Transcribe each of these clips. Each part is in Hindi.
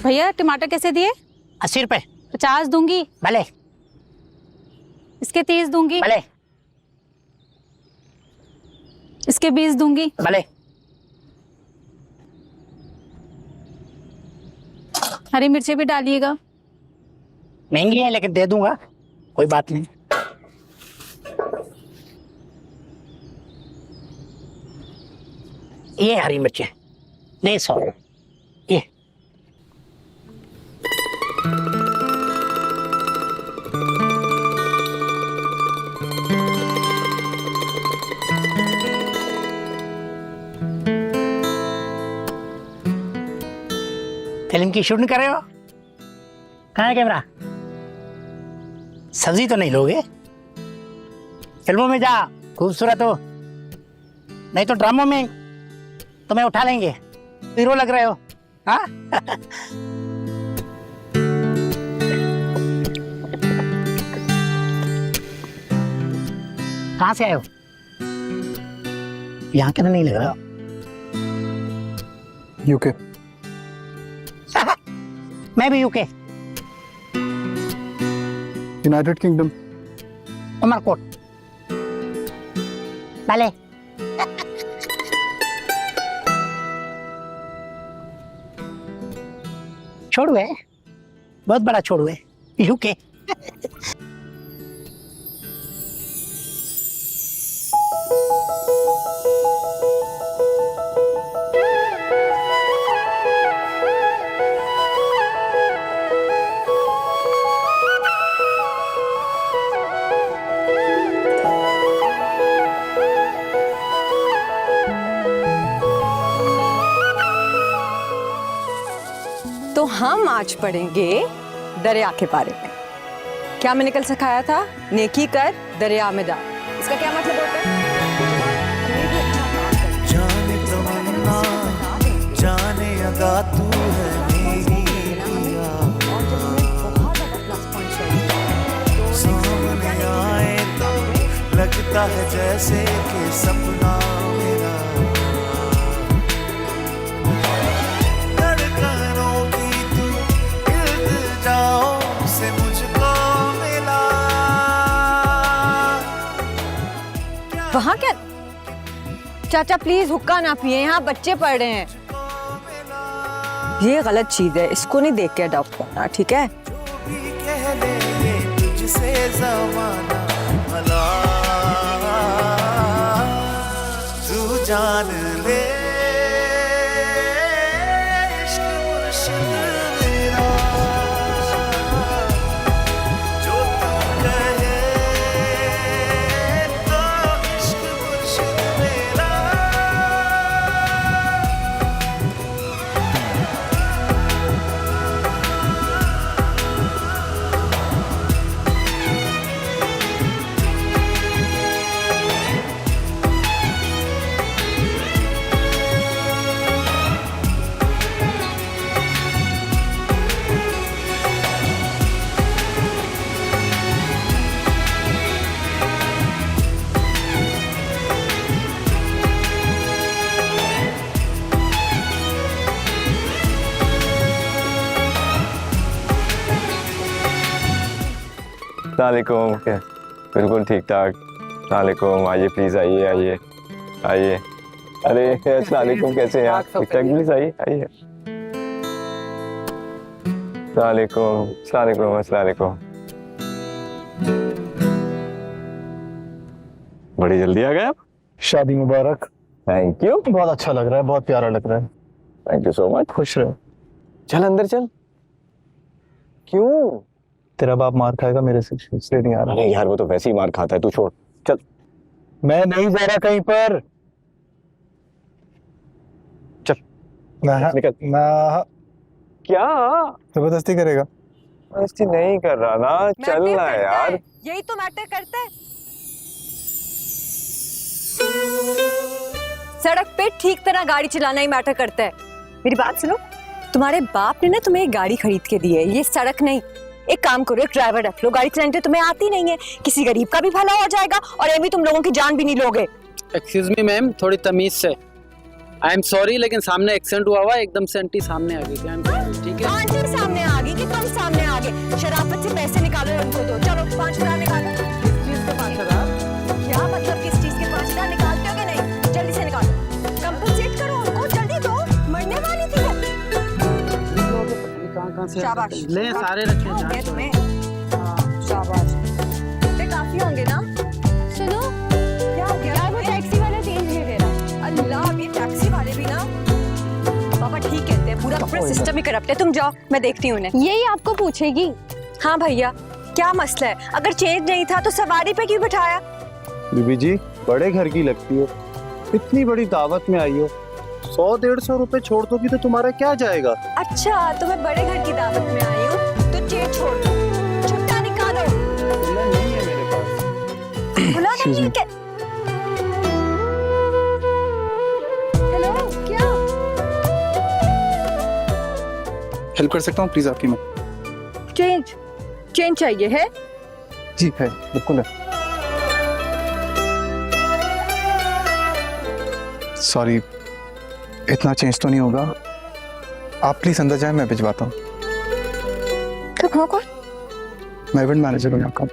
भैया टमाटर कैसे दिए? 80 रुपए। 50 दूंगी। भले। इसके 30 दूंगी। भले। इसके 20 दूंगी। भले। हरी मिर्ची भी डालिएगा। महंगी है लेकिन दे दूंगा, कोई बात नहीं। ये हरी मिर्चें नहीं 100। ये फिल्म की शूटिंग कर रहे हो? कहाँ है कैमरा? सब्जी तो नहीं लोगे? फिल्मों में जा खूबसूरत हो, नहीं तो ड्रामों में तुम्हें उठा लेंगे। हीरो लग रहे हो। हाँ कहाँ से आए हो? यहाँ के तो नहीं लग रहा। यूके। मैं भी यूके। United kingdom. उमरकोट। भले। छोड़ू है, बहुत बड़ा छोड़ू है, यूके। तो हम आज पढ़ेंगे दरिया के बारे में। क्या मैंने कल सिखाया था? नेकी कर दरिया में डाल। इसका क्या मतलब होता है? जाने तमन्ना जाने अदा तू है मेरी पिया, सामने आए तो लगता है जैसे कि सपना मेरा। धड़कनों की तू इल्तिजाओं से मुझको मिला। वहाँ क्या? चाचा प्लीज हुक्का ना पिए, यहाँ बच्चे पढ़ रहे हैं। ये गलत चीज है, इसको नहीं देख के अडॉप्ट करना, ठीक है? जो भी कह ले तुझसे ज़माना भला, तू जान ले इश्क मुर्शिद मेरा, जो तू कहे तो इश्क मुर्शिद मेरा। अस्सलामुअलैकुम। क्या बिल्कुल ठीक ठाक। अस्सलामुअलैकुम। आइए प्लीज, आइए आइए आइए। अरे अस्सलामुअलैकुम, कैसे हैं आप? ठीक ठाक, प्लीज आइए आइए। अस्सलामुअलैकुम अस्सलामुअलैकुम अस्सलामुअलैकुम। बड़ी जल्दी आ गए आप। शादी मुबारक। Thank you. बहुत अच्छा लग रहा है, बहुत प्यारा लग रहा है। Thank you so much. खुश रहो। चल अंदर चल। क्यों? तेरा बाप मार खाएगा मेरे से, इसलिए नहीं आ रहा। अरे यार वो तो वैसे ही मार खाता है, तू छोड़। चल। मैं नहीं जा रहा कहीं पर। चल निकल। क्या जबरदस्ती करेगा? जबरदस्ती नहीं कर रहा ना, चलना है यार। यही तो मैटर करता है। सड़क पे ठीक तरह गाड़ी चलाना ही मैटर करता है। मेरी बात सुनो, तुम्हारे बाप ने ना तुम्हें एक गाड़ी खरीद के दी है, ये सड़क नहीं। एक काम करो, एक ड्राइवर रख लो, गाड़ी चलाने तो तुम्हें आती नहीं है, किसी गरीब का भी भला हो जाएगा और एमी तुम लोगों की जान भी नहीं लोगे। एक्सक्यूज मी मैम, थोड़ी तमीज से। आई एम सॉरी लेकिन सामने एक्सीडेंट हुआ एकदम से आंटी सामने आ गई थी। ठीक है। शाबाश। ले सारे रखे क्या हो गया हैं। तुम्हें? हाँ, शाबाश। ते काफी होंगे ना? सुनो क्या हो गया? यार, वो टैक्सी वाला चेंज नहीं दे रहा। अल्लाह, अब ये टैक्सी वाले भी ना पापा ठीक कहते हैं, पूरा सिस्टम ही करप्ट है। तुम जाओ, मैं देखती हूँ उन्हें। यही आपको पूछेगी। हाँ भैया, क्या मसला है? अगर चेंज नहीं था तो सवारी पे क्यों बिठाया? बीबी जी बड़े घर की लगती हो, इतनी बड़ी दावत में आई हो, 100-150 रुपए छोड़ दोगी तो तुम्हारा क्या जाएगा? अच्छा, तो मैं बड़े घर की दावत में आई हूँ तो चेंज छोड़ दो, छुट्टा निकालो। नहीं है मेरे पास। खुला नहीं है क्या? हेलो, क्या? हेल्प कर सकता हूँ प्लीज आपकी मैं? चेंज चाहिए है? जी है, बिल्कुल है। सॉरी, इतना चेंज तो नहीं होगा। आप प्लीज अंदर जाएं, मैं भिजवाता हूँ। तुम हो कौन? मैं इवेंट मैनेजर हूँ आपका।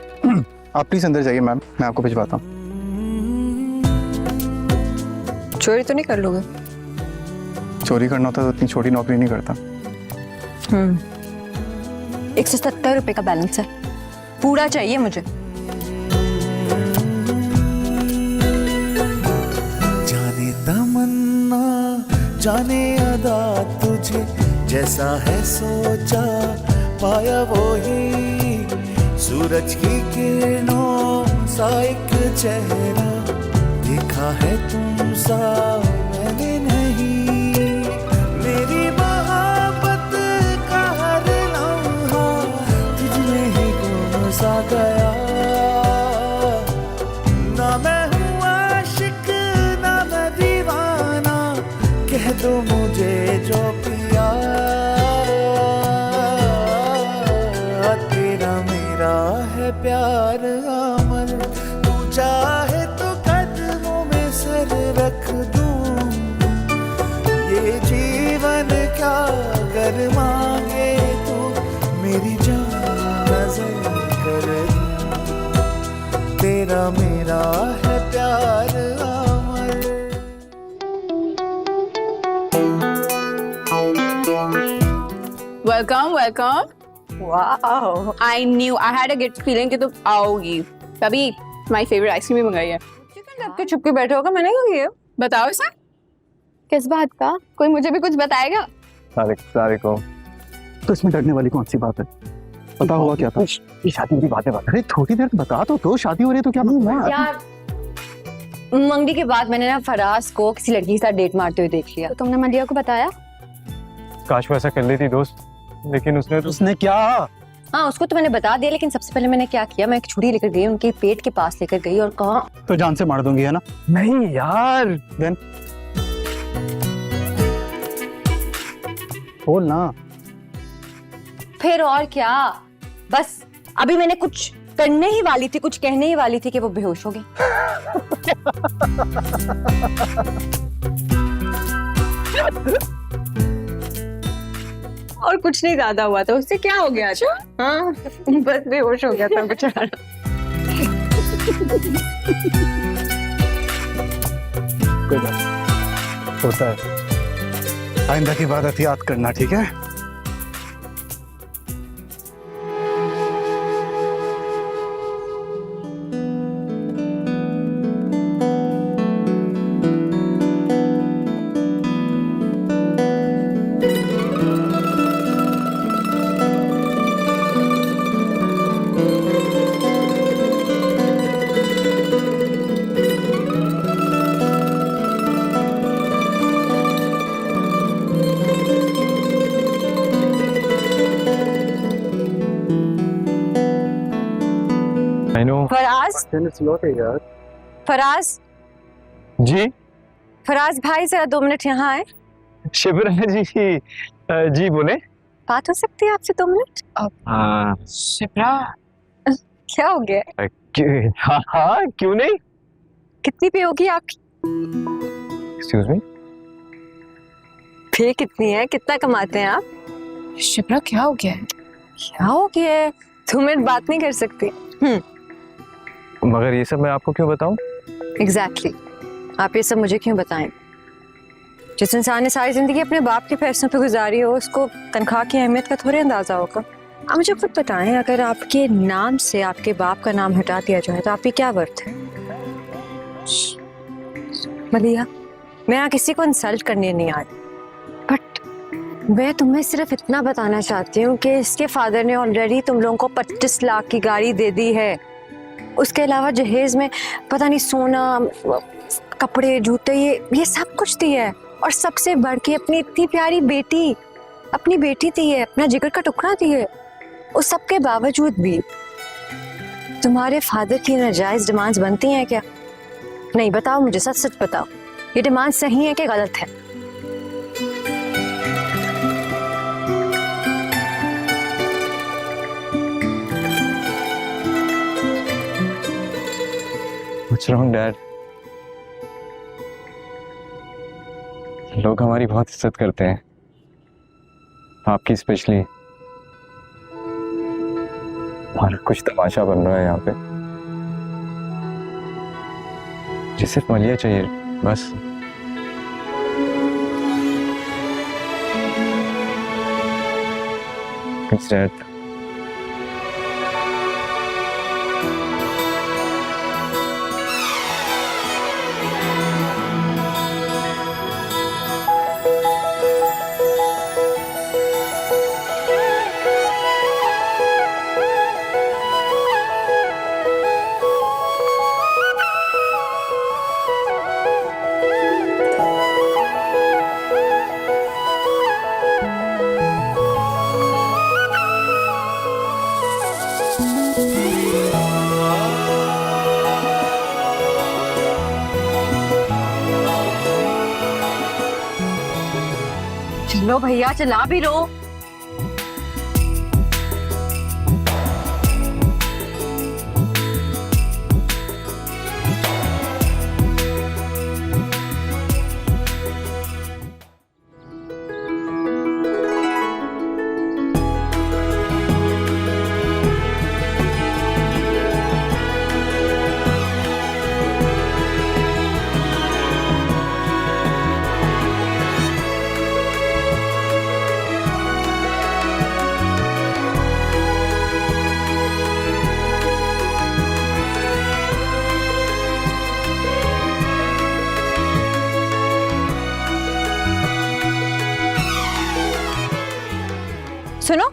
आप प्लीज अंदर जाइए मैम, मैं आपको भिजवाता हूँ। चोरी तो नहीं कर लोगे? चोरी करना होता तो इतनी छोटी नौकरी नहीं करता। 170 रुपए का बैलेंस है, पूरा चाहिए मुझे। जाने तमन्ना जाने अदा तुझे जैसा है सोचा पाया वो ही सूरज की किरणों सा एक चेहरा देखा है तुम सा मैंने नहीं मेरी मोहब्बत का हर लम्हा तुझमें ही गुम सा गया ना मैं हूँ आशिक ना मैं दीवाना कह दो मुझे जो पिया तेरा मेरा है प्यार अमर तू चाहे तो कदमों में सर रख दूं ये जीवन क्या कर मांगे तू मेरी जान नजर कर दूं तेरा मेरा है प्यार अमर welcome welcome. Wow, I knew I had a good feeling कि तुम आओगी। तभी माय फेवरेट आइसक्रीम भी मंगाई है। आपके चुप के बैठे होगा, मैंने क्यों किया? बताओ इसे। किस बात का? कोई मुझे भी कुछ बताएगा? सारे को तो इसमें डरने वाली कौन सी बात है? पता हुआ क्या था? ये शादी की बातें बता। अरे थोड़ी देर बता तो शादी हो रही है तो क्या बात? यार, मंगनी के बाद मैंने ना फराज को किसी लड़की के साथ डेट मारते हुए देख लिया। तो तुमने मलिया को बताया? काश वो ऐसा कर लेती दोस्त, लेकिन उसने तो उसने क्या? हाँ, उसको तो मैंने बता दिया, लेकिन सबसे पहले मैंने क्या किया, मैं एक छुरी लेकर गई, उनके पेट के पास लेकर गई और कहा तो जान से मार दूंगी है ना? नहीं यार। देन बोल ना। फिर और क्या, बस अभी मैंने कुछ करने ही वाली थी, कुछ कहने ही वाली थी कि वो बेहोश हो गई। और कुछ नहीं ज्यादा हुआ था, उससे क्या हो गया था? हाँ, बस बेहोश हो गया था बेचारा। कोई बात होता है, आइंदा की बात एहतियात करना, ठीक है? I know. फराज जी फराज भाई, जरा 2 मिनट यहाँ आए। शिवरा जी जी बोले। बात हो सकती है आपसे 2 मिनट? हाँ शिप्रा, क्या हो गया? हाँ क्यों नहीं। कितनी पे होगी आपकी? Excuse me. पे कितनी है, कितना कमाते हैं आप? शिप्रा क्या हो गया? क्या हो गया है? 2 मिनट बात नहीं कर सकती? मगर ये सब मैं आपको क्यों बताऊं? एग्जैक्टली, आप ये सब मुझे क्यों बताएं? जिस इंसान ने सारी जिंदगी अपने बाप के पैसों पे गुजारी हो उसको तनख्वाह की अहमियत का थोड़े अंदाजा होगा। आप मुझे खुद बताएं, अगर आपके नाम से आपके बाप का नाम हटा दिया जाए तो आपकी क्या वर्थ है? मलिया, मैं यहाँ किसी को इंसल्ट करने नहीं आ रही, बट मैं तुम्हें सिर्फ इतना बताना चाहती हूँ कि इसके फादर ने ऑलरेडी तुम लोगों को 25 लाख की गाड़ी दे दी है। उसके अलावा जहेज में पता नहीं सोना, कपड़े, जूते, ये सब कुछ दिया है। और सबसे बढ़ के अपनी इतनी प्यारी बेटी, अपनी बेटी दी है, अपना जिगर का टुकड़ा दी है। उस सब के बावजूद भी तुम्हारे फादर की नाजायज डिमांड्स बनती हैं क्या? नहीं, बताओ मुझे, सच सच बताओ, ये डिमांड सही है कि गलत है? What's wrong, Dad? लोग हमारी बहुत इज्जत करते हैं, आपकी स्पेशली। हमारा कुछ तमाशा बन रहा है यहाँ पे। मुझे सिर्फ मलिया चाहिए, बस। Thanks, Dad. चलो भैया, चला भी लो। सुनो,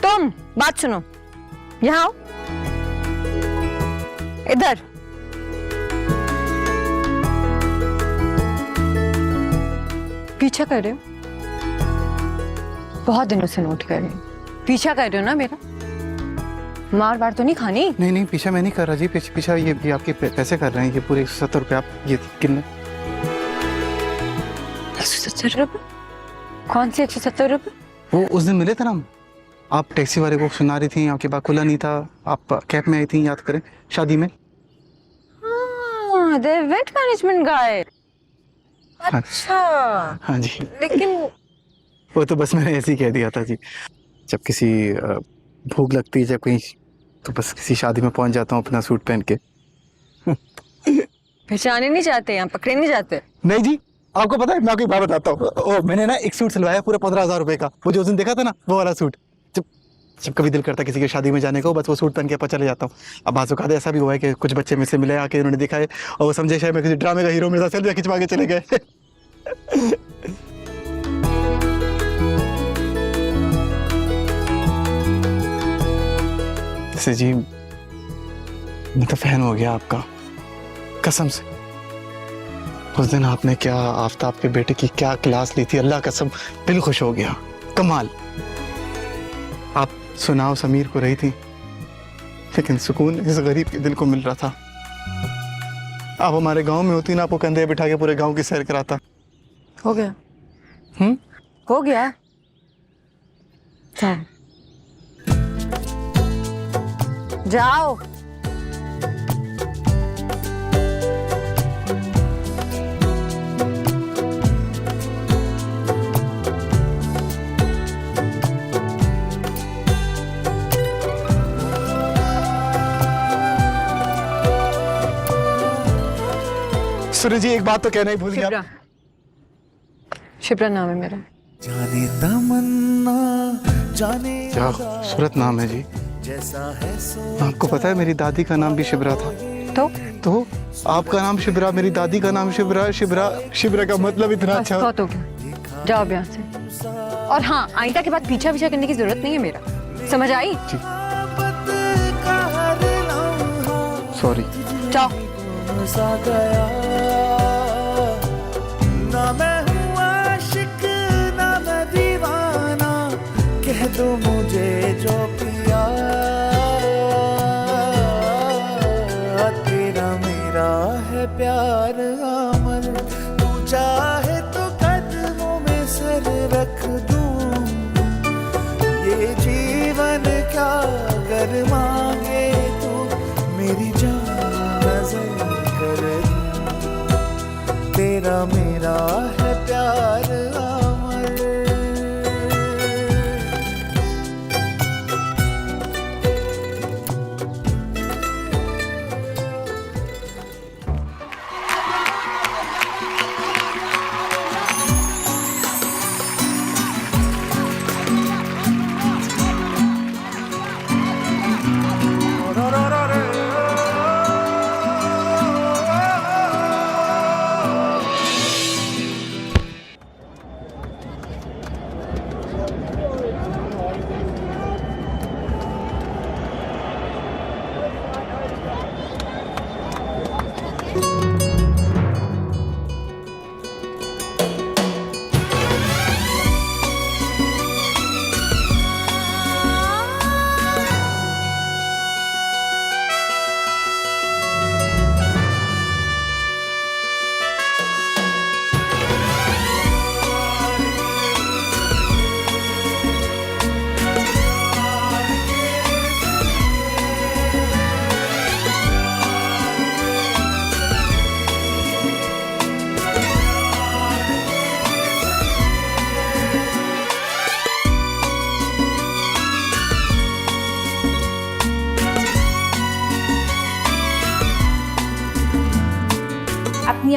तुम बात सुनो, यहाँ आओ, इधर। पीछा कर रहे हो? बहुत दिनों से नोट कर रही हूँ। पीछा कर रहे हो ना मेरा? मार वार तो नहीं खानी? नहीं नहीं, पीछा मैं नहीं कर रहा जी। पीछा ये आपके पैसे कर रहे हैं, ये पूरे 170 रुपये। आप ये कितने? 170 रुपये? कौन से 170 रुपये? वो उस दिन मिले थे ना, आप टैक्सी वाले को सुना रही थी, आपके पास खुला नहीं था, आप कैब में आई थी, याद करें, शादी में। हाँ, द इवेंट मैनेजमेंट गाय। अच्छा। हाँ जी, लेकिन वो तो बस मैंने ऐसे ही कह दिया था जी। जब किसी भूख लगती है, जब कहीं, तो बस किसी शादी में पहुंच जाता हूँ अपना सूट पहन के। पहचाने नहीं जाते, यहाँ पकड़े नहीं जाते? नहीं जी, आपको पता है, मैं आपको एक बात बताता हूँ। मैंने ना एक सूट सिलवाया पूरा 15,000 रुपए का। वो जो उस दिन देखा था ना, वो वाला सूट। जब कभी दिल करता किसी की शादी में जाने को, बस वो सूट पहन के चले जाता हूँ। अब बाज़-औक़ात ऐसा भी हुआ है कि कुछ बच्चे मुझसे मिले, आके उन्होंने देखा है और वो समझे शायद मैं किसी ड्रामे का हीरो, मेरे साथ सेल्फी खिंचवा के चले गए। जैसे जी, मैं तो फैन हो गया आपका, कसम से। उस दिन आपने क्या आफ्ताब के बेटे की क्या क्लास ली थी, अल्लाह कसम, दिल खुश हो गया, कमाल। आप सुनाओ समीर को रही थी, लेकिन सुकून इस गरीब के दिल को मिल रहा था। आप हमारे गांव में होती ना, आपको कंधे बिठा के पूरे गांव की सैर कराता। हो गया? हो गया। जाओ। सुनो जी, एक बात तो कहना ही भूल गया। शिप्रा नाम है मेरा। जाने तमन्ना जाने क्या खूबसूरत नाम है जी। जैसा है सो आपको पता है मेरी दादी का नाम भी शिबरा था। तो आपका नाम शिबरा, मेरी दादी का नाम शिबरा। शिबरा शिबरा का मतलब इतना बस अच्छा। बहुत हो गया, जाओ अब यहाँ से। और हाँ, आइंदा के बाद पीछा पीछा करने की जरूरत नहीं है मेरा, समझ आई? सॉरी। जाओ। सा गया ना मैं हूँ आशिक ना मैं दीवाना, कह दो मुझे जो पिया तेरा मेरा है प्यार अमर, तू चाहे तो कदमों में सर रख दूं, ये जीवन क्या कर मांगे तू मेरी जान नजर कर दूं, तेरा मेरा है प्यार अमर। अपनी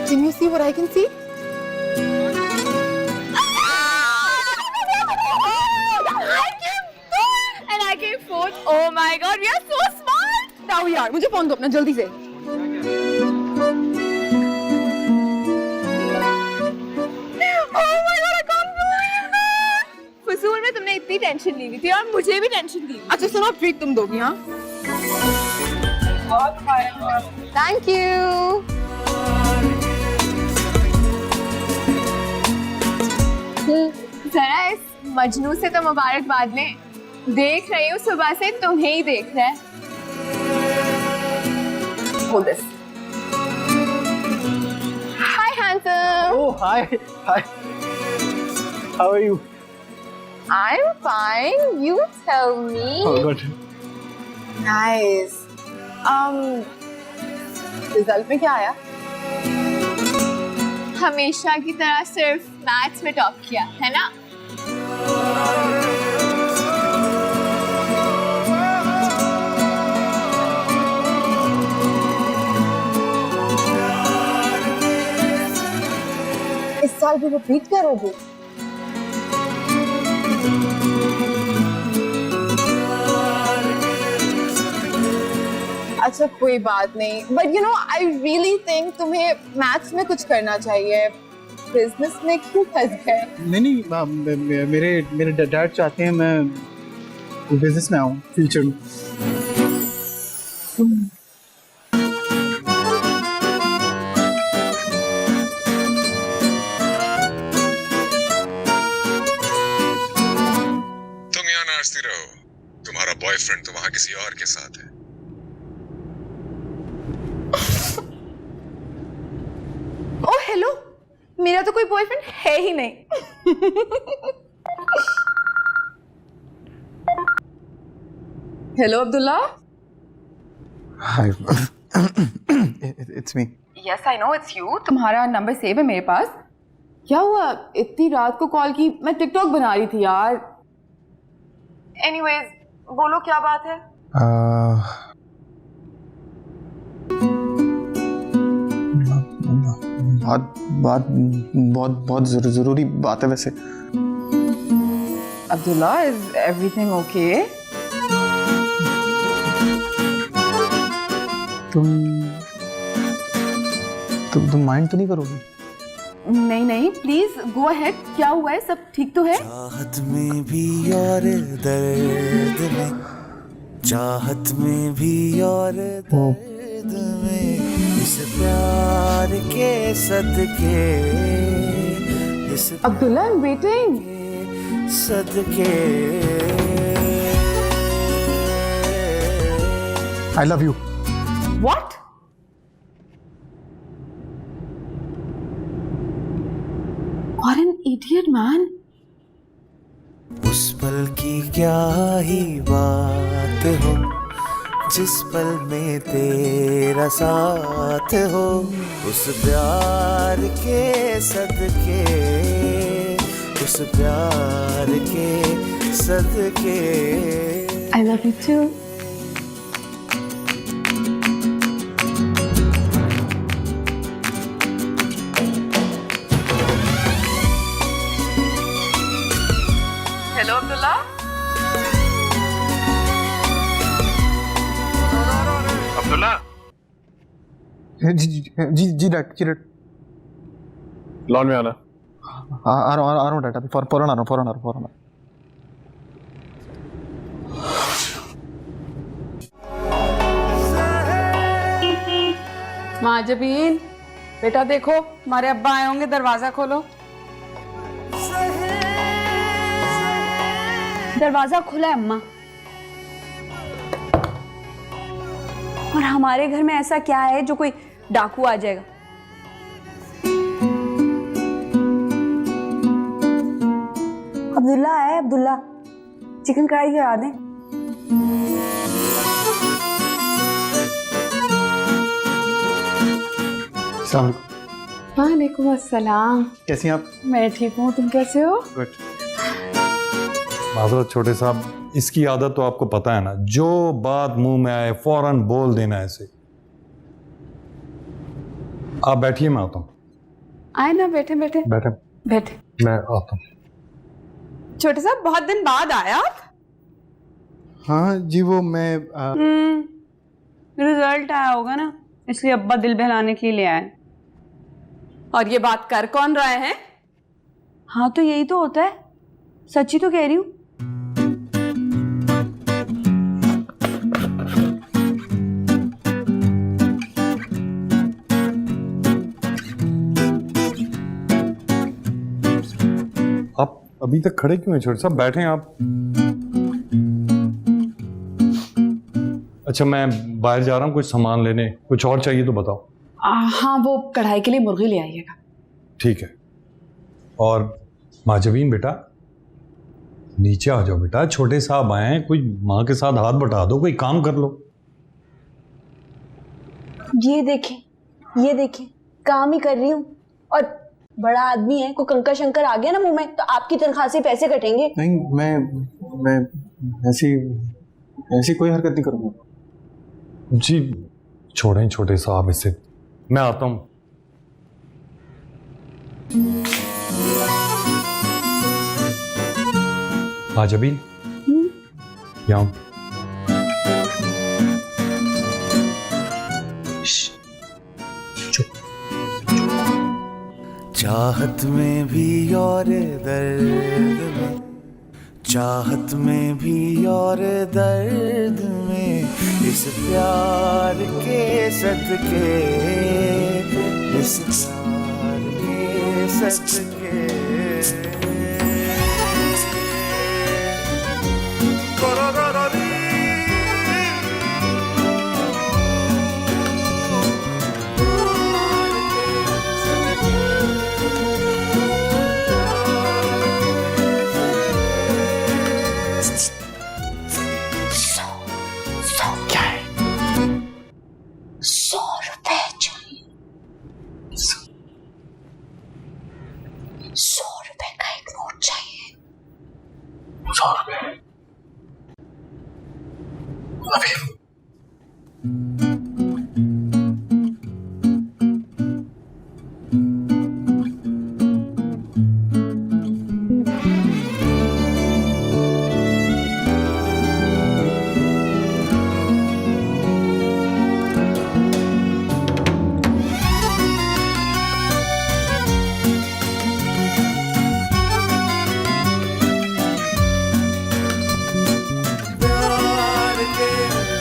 Can you see what I can see? and I came fourth. Oh my god, we are so smart. Now यार मुझे फोन दो अपना जल्दी से। फजूल में तुमने इतनी टेंशन ली हुई थी और मुझे भी टेंशन दी। अच्छा सुनो, ट्रीट तुम दोगी हाँ? Thank you. जरा इस मजनू से तो मुबारकबाद लें, देख रही हूँ सुबह से तुम्हें ही देख रहा है। Hold this. Hi, handsome. Oh, hi. Hi. How are you? I'm fine. You tell me. Oh, good. Nice. Result में क्या आया? हमेशा की तरह सिर्फ मैथ्स में टॉप किया है ना? इस साल भी रिपीट करोगे? अच्छा कोई बात नहीं, but you know I really think तुम्हें मैथ्स में कुछ करना चाहिए, बिजनेस में क्यों फंस गए? नहीं, मेरे डैड चाहते हैं मैं बिजनेस में आऊँ फ्यूचर में। तुम यहाँ नाचती रहो, तुम्हारा बॉयफ्रेंड तो वहाँ किसी और के साथ है। ओह हेलो, मेरा तो कोई बॉयफ्रेंड है ही नहीं। Hello Abdullah. Hi, it's me. Yes I know it's you, तुम्हारा नंबर सेव है मेरे पास। क्या हुआ, इतनी रात को कॉल की? मैं टिकटॉक बना रही थी यार। एनीवेज बोलो क्या बात है? बात बहुत जरूरी बात है वैसे। Abdullah, is everything okay? तुम माइंड तो नहीं करोगी? नहीं नहीं, प्लीज गो अहेड। क्या हुआ है? सब ठीक तो है? चाहत में भी और दर्द में, चाहत में भी और दर्द में, इस प्यार के सदके, इस अब्दुल्ला, आई एम वेटिंग। सदके। I love you. What? What an idiot, man. उस पल की क्या ही बात हो, जिस पल में तेरा साथ हो, उस प्यार के सदके, उस प्यार के सदके। I love you too. Hello Abdullah. Abdullah. जी डैड। लॉन में आना। आ रहा हूँ डैड, अभी फौरन आ रहा हूँ। माजबीन, बेटा देखो हमारे अब्बा आए होंगे, दरवाजा खोलो। दरवाजा खुला है अम्मा। और हमारे घर में ऐसा क्या है जो कोई डाकू आ जाएगा? अब्दुल्ला है, अब्दुल्ला, चिकन कढ़ाई करा दें। वालेकुम अस्सलाम। कैसी हैं आप? मैं ठीक हूँ, तुम कैसे हो? गुड। माजरत छोटे साहब, इसकी आदत तो आपको पता है ना, जो बात मुंह में आए फौरन बोल देना ऐसे। आप बैठिए, मैं आता हूँ। आए ना, बैठे बैठे बैठे बैठे। मैं आता हूँ। छोटे साहब, बहुत दिन बाद आया आप? हाँ जी, वो मैं रिजल्ट आया होगा ना, इसलिए अब्बा दिल बहलाने के लिए आए। और ये बात कर कौन रहे हैं? हाँ तो यही तो होता है, सच्ची तो कह रही हूँ। आप अभी तक खड़े क्यों हैं छोटे साहब? बैठे हैं आप। अच्छा, मैं बाहर जा रहा हूँ कुछ सामान लेने, कुछ और चाहिए तो बताओ। हाँ, वो कढ़ाई के लिए मुर्गी ले आइएगा। ठीक है। और माजबीन बेटा, नीचे आ जाओ बेटा, छोटे साहब आए हैं, कोई माँ के साथ हाथ बटा दो, कोई काम कर लो। ये देखें, काम ही कर रही हूँ। और बड़ा आदमी है, कोई कंकर शंकर आ गया ना मुंह में तो आपकी तनख्वाह से पैसे कटेंगे। नहीं, मैं ऐसी कोई हरकत नहीं करूँगा। जी छोड़ें छोटे साहब इसे, मैं आता हूँ। माजबीन, यहाँ चाहत में भी और दर्द में, चाहत में भी और दर्द में, इस प्यार के सदके, इस प्यार के सदके। क्या है? 100 रुपए चाहिए। 100 रुपए का एक नोट चाहिए। 100 रुपए? प्यार के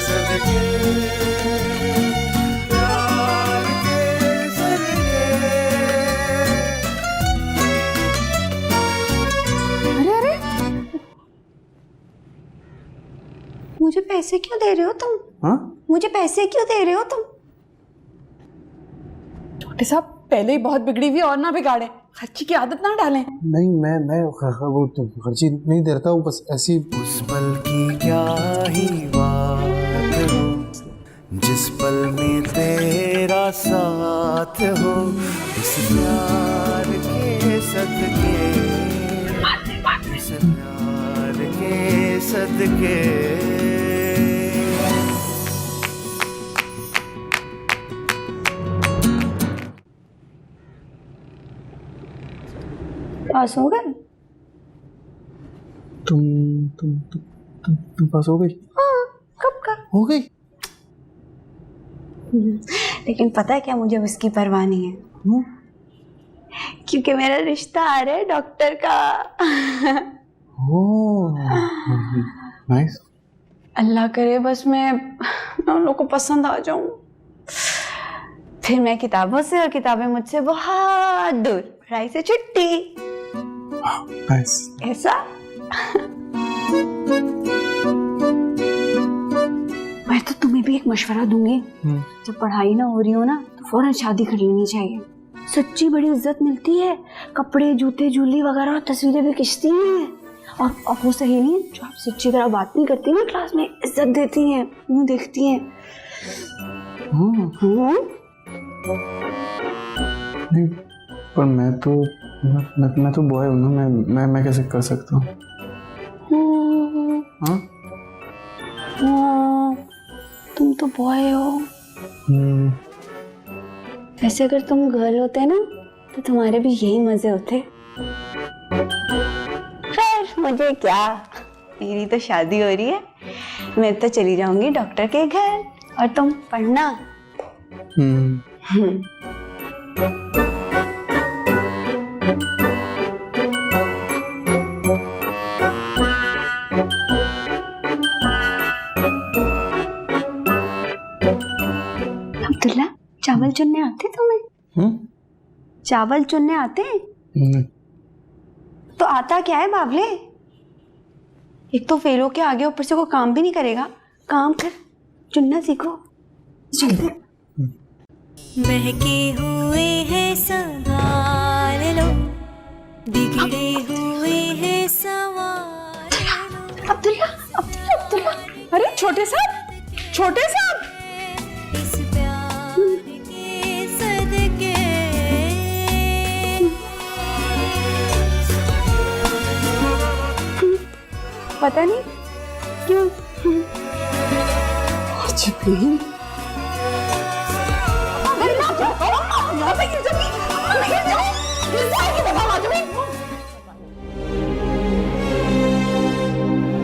सदके, प्यार के सदके। अरे अरे, मुझे पैसे क्यों दे रहे हो तुम? हाँ? मुझे पैसे क्यों दे रहे हो तुम? छोटे साहब पहले ही बहुत बिगड़ी हुई और ना बिगाड़े, खर्ची की आदत ना डालें। नहीं, मैं वो तो खर्ची नहीं दे रहा हूँ, बस ऐसी। उस पल की क्या ही बात हो, जिस पल में तेरा साथ हो, इस प्यार के सदके, इस प्यार के सदके। पास हो गए? तुम पास हो गई? हाँ, कब का? हो गई? लेकिन पता है क्या, मुझे उसकी परवाह नहीं है। क्योंकि मेरा रिश्ता आ रहा है डॉक्टर का। ओह, नाइस। अल्लाह करे बस मैं उन लोगों को पसंद आ जाऊं, फिर मैं किताबों से और किताबें मुझसे बहुत दूर, पढ़ाई से छुट्टी। नाइस। ऐसा मैं तो तुम्हें भी एक मशवरा दूंगी, जब पढ़ाई ना हो रही हो ना तो फौरन शादी कर लेनी चाहिए। सच्ची बड़ी इज्जत मिलती है, कपड़े जूते जूली वगैरह और तस्वीरें भी खींचती हैं। और वो सहेलियां जो आपसे अच्छी तरह बात नहीं करती ना क्लास में, इज्जत देती हैं, मुंह देखती हैं। नहीं, पर मैं तो बॉय हूँ ना, मैं कैसे कर सकता हूँ? हाँ? तुम तो बॉय हो। वैसे अगर तुम गर्ल होते ना तो तुम्हारे भी यही मजे होते। खैर मुझे क्या, मेरी तो शादी हो रही है, मैं तो चली जाऊंगी डॉक्टर के घर और तुम पढ़ना। अब्दुल्ला, चावल चुनने आते तुम्हें? चावल चुनने आते? तो आता क्या है बावले? एक तो फेल होके आगे ऊपर से कोई काम भी नहीं करेगा, काम कर, चुनना सीखो। चलते। बहके हुए हैं संभाल लो, बिगड़े हुए हैं सवाल। अब्दुल्ला, अब्दुल्ला, अब्दुल्ला, अरे छोटे साहब, छोटे साहब। इस प्यार के सदके। पता नहीं क्यों।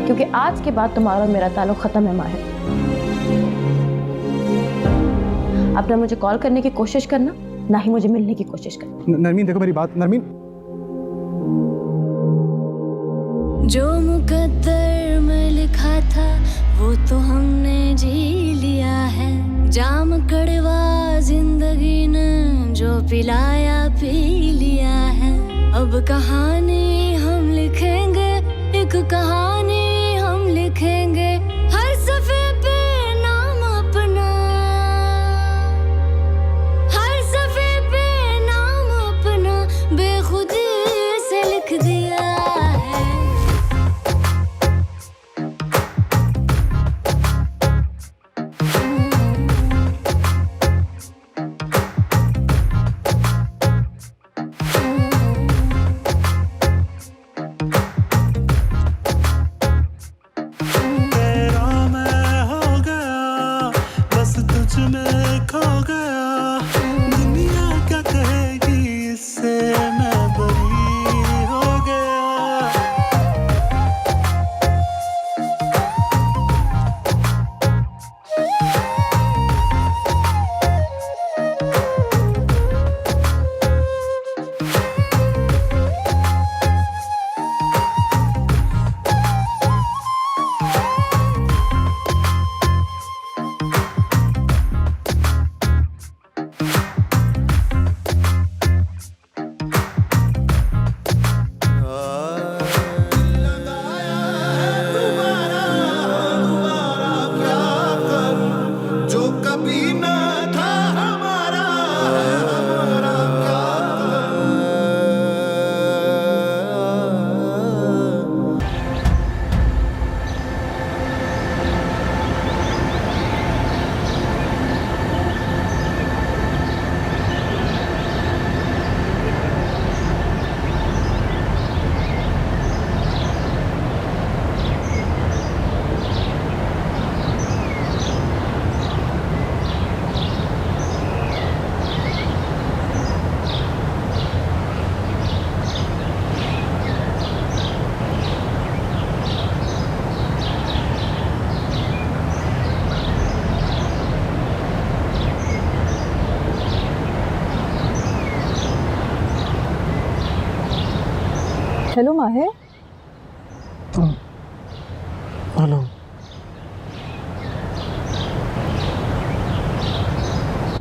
क्योंकि आज के बाद तुम्हारा और मेरा ताल्लुक खत्म है माहिर। अब ना मुझे कॉल करने की कोशिश करना, ना ही मुझे मिलने की कोशिश करना। नरमीन देखो मेरी बात, नरमीन। जो मुकद्दर में लिखा था वो तो हमने जी लिया है, जाम कड़वा जिंदगी ने जो पिलाया पी लिया है। अब कहानी हम लिखेंगे, एक कहानी हम लिखेंगे, हर सफ़े पे नाम अपना, हर सफ़े पे नाम अपना बेखुदी से लिख दिया है। हेलो माहिर। हेलो।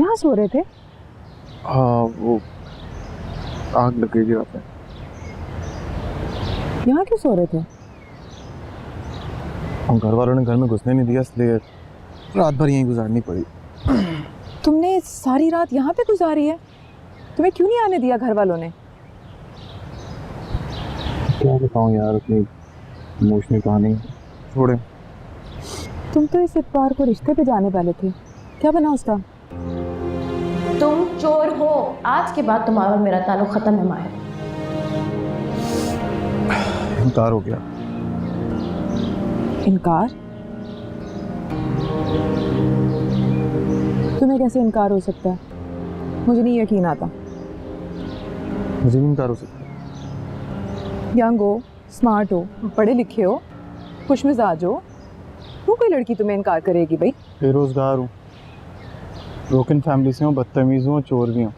यहाँ सो रहे थे? हाँ, वो आग लग गई थी रात में। यहाँ क्यों सो रहे थे? हम घर वालों ने घर में घुसने नहीं दिया, इसलिए रात भर यहीं गुजारनी पड़ी। तुमने सारी रात यहाँ पे गुजारी है? तुम्हें क्यों नहीं आने दिया घर वालों ने? क्या बताऊँ यार, अपनी इमोशनल कहानी। छोड़े। तुम तो इस इतवार को रिश्ते पे जाने वाले थे, क्या बना उसका? तुम चोर हो। आज के बाद तुम्हारा और मेरा ताल्लुक खत्म है माहिर। इनकार हो गया। इनकार? तुम्हें कैसे इनकार हो सकता है? मुझे नहीं यकीन आता। मुझे भी इनकार हो सकता है। यंग हो, स्मार्ट हो, पढ़े लिखे हो, खुश मिजाज हो, क्यों कोई लड़की तुम्हें इनकार करेगी भाई? बेरोजगार हूँ, ब्रोकन फैमिली से हूँ, बदतमीज हूँ, चोर भी हूँ,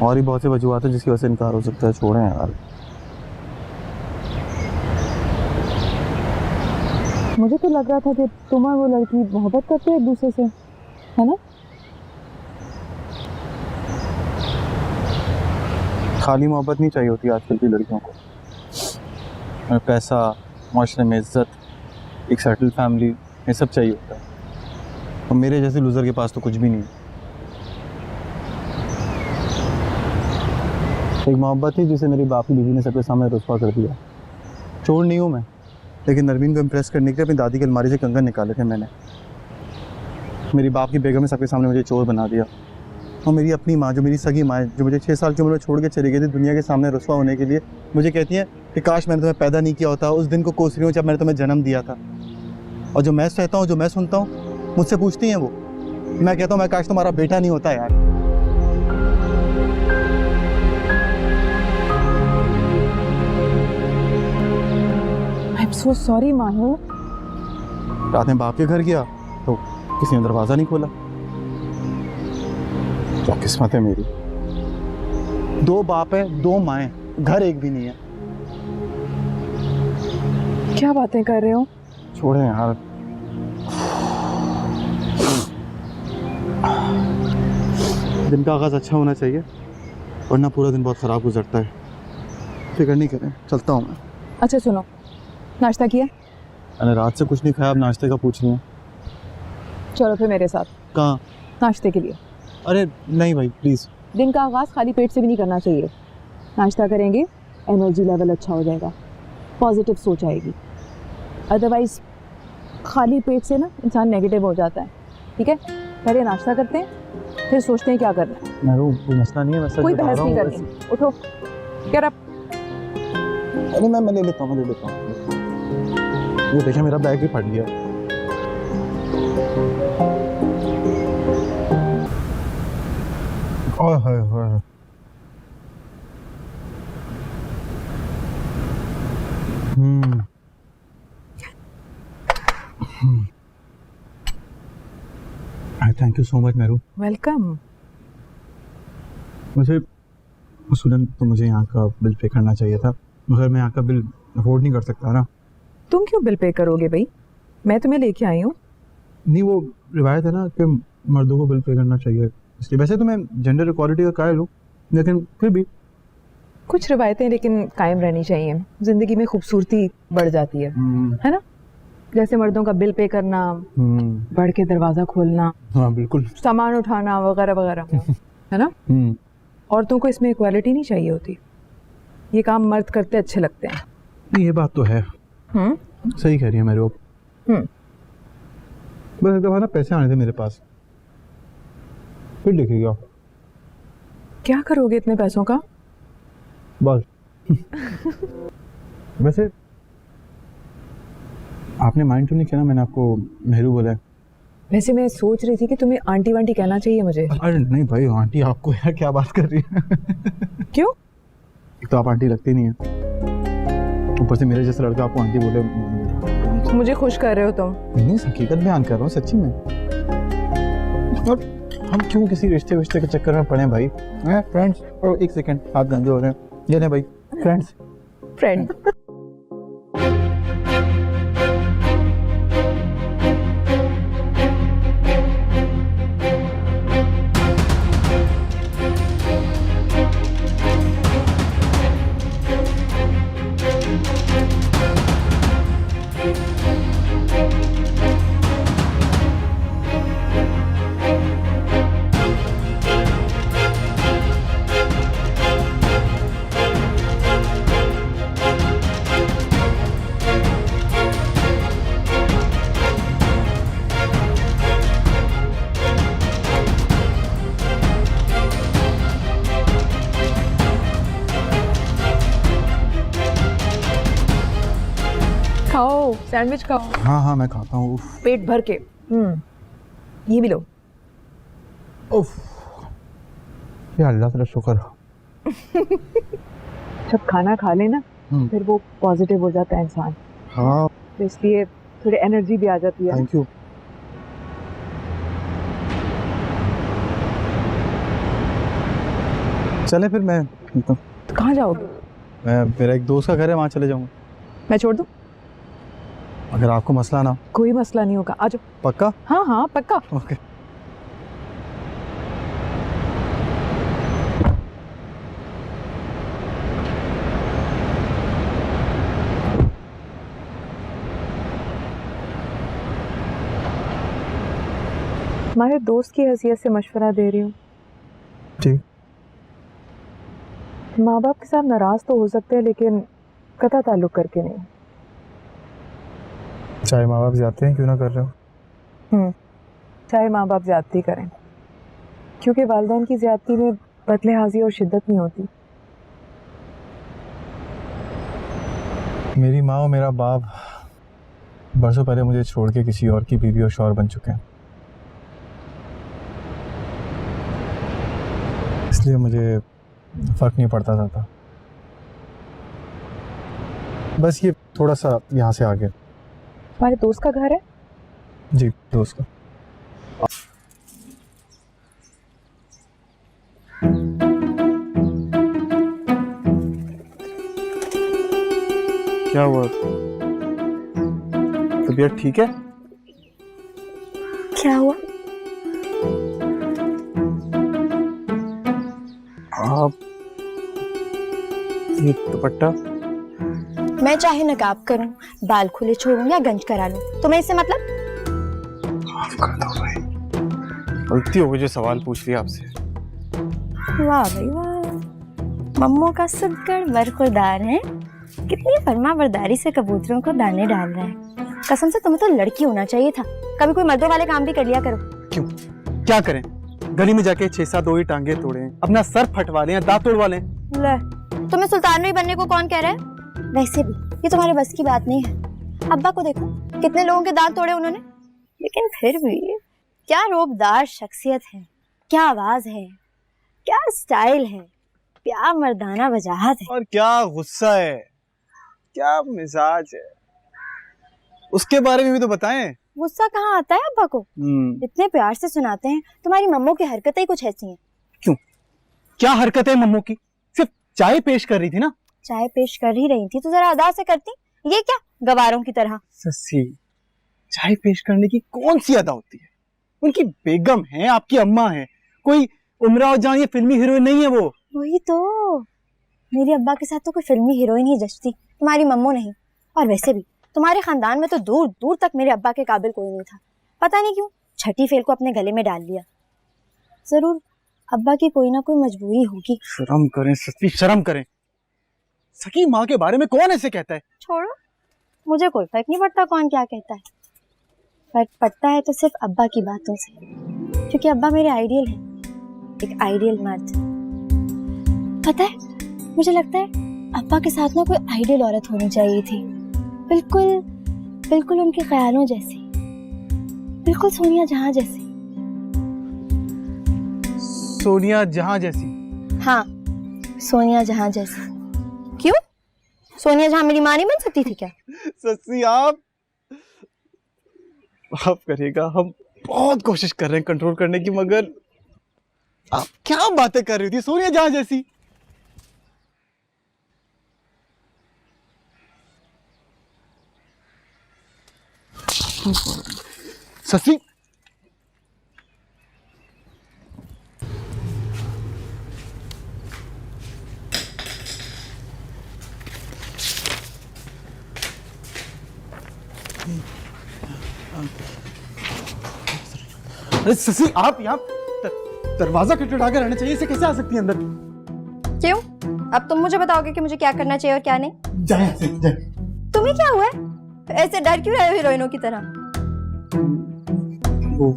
और भी बहुत से वजूहत है जिसकी वजह से इनकार हो सकता है। छोड़ें यार। मुझे तो लग रहा था कि तुम और वो लड़की मोहब्बत करते हो एक दूसरे से, है ना? खाली मोहब्बत नहीं चाहिए होती आजकल की लड़कियों को। पैसा, माशरे में इज्जत, एक सेटल फैमिली, ये सब चाहिए होता है। और मेरे जैसे लूज़र के पास तो कुछ भी नहीं है। एक मोहब्बत थी जिसे मेरी बाप की बीवी ने सबके सामने रुस्वा कर दिया। चोर नहीं हूँ मैं, लेकिन नरमीन को इम्प्रेस करने के लिए अपनी दादी की अलमारी से कंगन निकाले थे मैंने। मेरी बाप की बेगम ने सबके सामने मुझे चोर बना दिया। और मेरी अपनी माँ, जो मेरी सगी माँ है, जो मुझे 6 साल की उम्र में छोड़ के चली गई थी दुनिया के सामने रुस्वा होने के लिए, मुझे कहती है कि काश मैंने तुम्हें पैदा नहीं किया होता। उस दिन को कोस रही हूँ जब मैंने तुम्हें जन्म दिया था। और जो मैं सहता हूँ, जो मैं सुनता हूँ, मुझसे पूछती हैं वो। मैं कहता हूँ मैं काश तुम्हारा बेटा नहीं होता यार। आई एम सो सॉरी माहिर। रात में बाप के घर गया तो किसी ने दरवाज़ा नहीं खोला। क्या किस्मत है मेरी। 2 बाप है, 2 माएँ, घर एक भी नहीं है। क्या बातें कर रहे हो? छोड़ें यार। दिन का आगाज़ अच्छा होना चाहिए, वरना पूरा दिन बहुत ख़राब गुजरता है। फिक्र नहीं करें, चलता हूँ मैं। अच्छा सुनो, नाश्ता किया? मैंने रात से कुछ नहीं खाया, अब नाश्ते का पूछ रही हूँ। चलो फिर मेरे साथ। कहाँ? नाश्ते के लिए। अरे नहीं भाई प्लीज़। दिन का आगाज़ खाली पेट से भी नहीं करना चाहिए। नाश्ता करेंगे, एनर्जी लेवल अच्छा हो जाएगा, पॉजिटिव सोच आएगी। अदरवाइज खाली पेट से ना इंसान नेगेटिव हो जाता है। ठीक है, पहले नाश्ता करते हैं, फिर सोचते हैं क्या करना है। कोई मसला नहीं है, मैं सच कोई बता बहस रहा नहीं हूँ। करनी। उठो, get up। अरे मैं ले लेता हूँ, ये देखिए मेरा बैग भी फट गया। ओह हाय हाय। Thank you so much Meru. Welcome. मुझे सुनन तो मुझे यहाँ का बिल पे करना चाहिए था, मगर मैं यहाँ का बिल अफोर्ड नहीं कर सकता ना। तुम क्यों बिल पे करोगे भाई? मैं तुम्हें लेके आई हूँ। नहीं, वो रिवायत है ना कि मर्दों को बिल पे करना चाहिए, इसलिए। वैसे तो मैं जेंडर इक्वालिटी का कायल हूँ, लेकिन फिर भी कुछ रिवायतें लेकिन कायम रहनी चाहिए। जिंदगी में खूबसूरती बढ़ जाती है ना? जैसे मर्दों का बिल पे करना, बढ़ के दरवाजा खोलना, हाँ बिल्कुल, सामान उठाना वगैरह वगैरह, है ना? औरतों को इसमें इक्वालिटी नहीं चाहिए होती। ये काम मर्द करते अच्छे लगते हैं। नहीं, ये बात तो है। सही कह रही है मेरे को। बस एक दफा ना पैसे आने थे मेरे पास, फिर देखेगा। क्या करोगे इतने पैसों का? बस वैसे आपने माइंड तो नहीं किया ना मैंने आपको मेहरू बोला है? वैसे मैं सोच रही थी कि तुम्हें आंटी वांटी कहना चाहिए मुझे। अरे नहीं भाई, आंटी आपको यार क्या बात कर रही है? क्यों? एक तो आप आंटी लगती नहीं है, ऊपर से मेरे जैसा लड़का आपको आंटी बोले। मुझे खुश कर रहे हो तुम? नहीं, हकीकत बयान कर रहा हूँ, सच्ची में। और हम क्यों किसी रिश्ते विश्ते के चक्कर में पड़े भाई? फ्रेंड्स, और एक सेकंड, हाथ गंदे हो रहे हैं। ये नहीं भाई, फ्रेंड्स फ्रेंड। खाओ, सैंडविच खाओ। हाँ हाँ मैं खाता हूँ। पेट भर के। ये भी लो। उफ, या अल्लाह तेरा शुक्र। जब खाना खा लेना फिर वो पॉजिटिव हो जाता है इंसान। हाँ तो इसलिए थोड़ी एनर्जी भी आ जाती है। Thank you. चले फिर मैं कहाँ जाओगे? मैं मेरा एक दोस्त का घर है, वहाँ चले जाऊँगा। मैं छोड़ दूँ? अगर आपको मसला ना। कोई मसला नहीं होगा, आ जाओ। पक्का? हाँ हाँ पक्का। ओके। हमारे दोस्त की हैसियत से मशवरा दे रही हूँ। ठीक। माँ बाप के साथ नाराज तो हो सकते हैं लेकिन कतई ताल्लुक करके नहीं। चाहे माँ बाप जाते हैं क्यों ना कर रहे हो। चाहे माँ बाप ज्यादती करें, क्योंकि वालिदैन की ज्यादती में बदलेहाजी और शिद्दत नहीं होती। मेरी माँ और मेरा बाप बरसों पहले मुझे छोड़ के किसी और की बीवी और शौहर बन चुके हैं, इसलिए मुझे फर्क नहीं पड़ता था। बस ये थोड़ा सा यहाँ से आगे। हमारे दोस्त का घर है? जी दोस्त का। क्या हुआ, तबीयत ठीक है? क्या हुआ? आप ये दुपट्टा। मैं चाहे नकाब करूं, बाल खुले छोड़ूं या गंज करा लूं, तुम्हें इससे मतलब? माफ कर दो भाई, गलती हो गई जो सवाल पूछ लिया आपसे। वाह भाई वाह, मम्मो का सुग्गड़ बरखुरदार है। कितनी फरमा बरदारी से कबूतरों को दाने डाल रहा है। कसम से तुम्हें तो लड़की होना चाहिए था, कभी कोई मर्दों वाले काम भी कर लिया करो। क्यों, क्या करें? गली में जाके 6-7 दो ही टांगे तोड़े, अपना सर फटवा लें, दांत तोड़वा लें। ले, तुम्हें सुल्तानवी बनने को कौन कह रहा है? वैसे भी ये तुम्हारे बस की बात नहीं है। अब्बा को देखो, कितने लोगों के दांत तोड़े उन्होंने, लेकिन फिर भी क्या रोबदार शख्सियत है, क्या आवाज है, क्या स्टाइल है, क्या मर्दाना वजाहत है। और क्या गुस्सा है, क्या मिजाज है, उसके बारे में भी तो बताएं। गुस्सा कहाँ आता है अब्बा को? इतने प्यार से सुनाते हैं। तुम्हारी मम्मो की हरकतें ही कुछ ऐसी हैं। क्यों, क्या हरकत है मम्मो की? सिर्फ चाय पेश कर रही थी ना। चाय पेश कर ही रही थी तो जरा अदा से करती, ये क्या गवारों की तरह। सस्सी, चाय पेश करने की कौन सी अदा होती है? उनकी बेगम है, आपकी अम्मा है, कोई उमराव जान या फिल्मी हीरोइन नहीं है वो। वही तो, मेरे अब्बा के साथ तो कोई फिल्मी हीरोइन ही जचती, तुम्हारी मम्मो नहीं। और वैसे भी तुम्हारे खानदान में तो दूर दूर तक मेरे अब्बा के काबिल कोई नहीं था। पता नहीं क्यों छठी फेल को अपने गले में डाल लिया। जरूर अब्बा की कोई ना कोई मजबूरी होगी। शर्म करें सच्ची, शर्म करें। सकी माँ के बारे में कौन ऐसे कहता है? छोड़ो, मुझे कोई फर्क नहीं पड़ता कौन क्या कहता है। फर्क पड़ता है तो सिर्फ अब्बा की बातों से, क्योंकि अब्बा मेरे आइडियल है, एक आइडियल मर्द। पता है, मुझे लगता है अब्बा के साथ ना कोई आइडियल औरत होनी चाहिए थी, बिल्कुल बिल्कुल उनके ख्यालों जैसी, बिल्कुल सोनिया जहां जैसी। सोनिया जहां जैसी? हाँ, सोनिया जहां जैसी। क्यों, सोनिया जहां मेरी माँ नहीं बन सकती थी क्या? सस्सी आप माफ करिएगा, हम बहुत कोशिश कर रहे हैं कंट्रोल करने की, मगर आप क्या बातें कर रही थी? सोनिया जहां जैसी? ससी अरे ससी, आप यहाँ दरवाजा खटखटाकर रहना चाहिए, इसे कैसे आ सकती है अंदर? क्यों? अब तुम मुझे बताओगे कि मुझे क्या करना चाहिए और क्या नहीं? जाए यहाँ से, जाए। तुम्हें क्या हुआ है? ऐसे डर क्यों रहे हो हीरोइनों की तरह? वो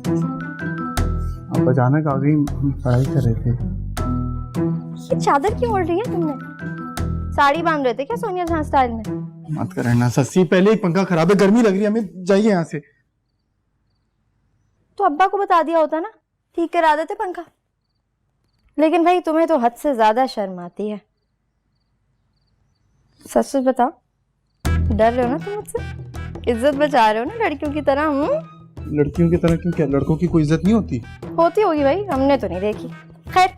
आप अचानक आ गई, हम पढ़ाई कर रहे थे। ये चादर क्यों ओढ़ रही है तुमने? साड़ी बांध रहे थे क्या सोनिया जहां स्टाइल में? मत करना ससी, पहले एक पंखा खराब है, गर्मी लग रही है हमें, जाइए यहाँ से। तो अब्बा को बता दिया होता ना, ठीक करा देते पंखा। लेकिन भाई तुम्हें तो हद से ज्यादा शर्म आती है। सच सच बताओ, डर रहे हो ना तुम मुझसे? इज्जत बचा रहे हो ना लड़कियों की तरह? लड़कियों की तरह क्यों? क्या लड़कों की कोई इज्जत नहीं होती? होती होगी भाई, हमने तो नहीं देखी। खैर,